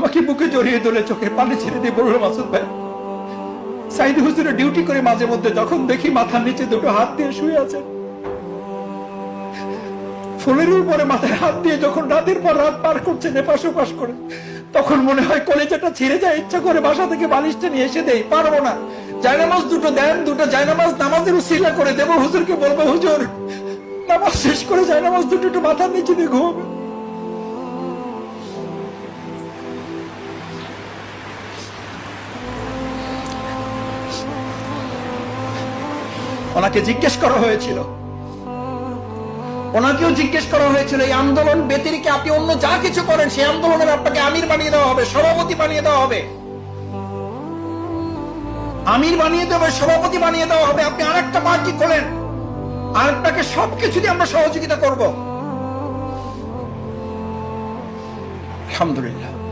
আমাকে বুকে জড়িয়ে ধরে চোখে পানি ছেড়ে দিয়ে বলল, মাসুদ ভাই, সাইদ হুজুরের ডিউটি করে মাঝে মধ্যে যখন দেখি মাথার নিচে দুটো হাত দিয়ে শুয়ে আছে, ফুলের উপরে মাথায় হাত দিয়ে যখন রাতের পর রাত পার করছেন এপাশ ওপাশ করে, তখন মনে হয় কলেজাটা ছিঁড়ে যায়। ইচ্ছা করে বাসা থেকে বালিশটা নিয়ে এসে দেই, পারবো না। জায়নামাজ দুটো দেন, দুটো জায়নামাজ নামাজের উসিলা করে দেবো, হুজুরকে বলবো, হুজুর নামাজ শেষ করে জায়নামাজ দুটো একটু মাথার নিচে দিয়ে ঘুমাবে। ওনাকে জিজ্ঞেস করা হয়েছিল, ওনাকেও জিজ্ঞেস করা হয়েছিল, এই আন্দোলন ব্যতিরেকে আপনি অন্য যা কিছু করেন সেই আন্দোলনের আপনাকে আমির বানিয়ে দেওয়া হবে, সভাপতি বানিয়ে দেওয়া হবে, আমির বানিয়ে দেওয়া হবে, সভাপতি বানিয়ে দেওয়া হবে। আপনি আরেকটা পার্টি খোলেন, আর আপনাকে সবকিছু দিয়ে আমরা সহযোগিতা করব। আলহামদুলিল্লাহ।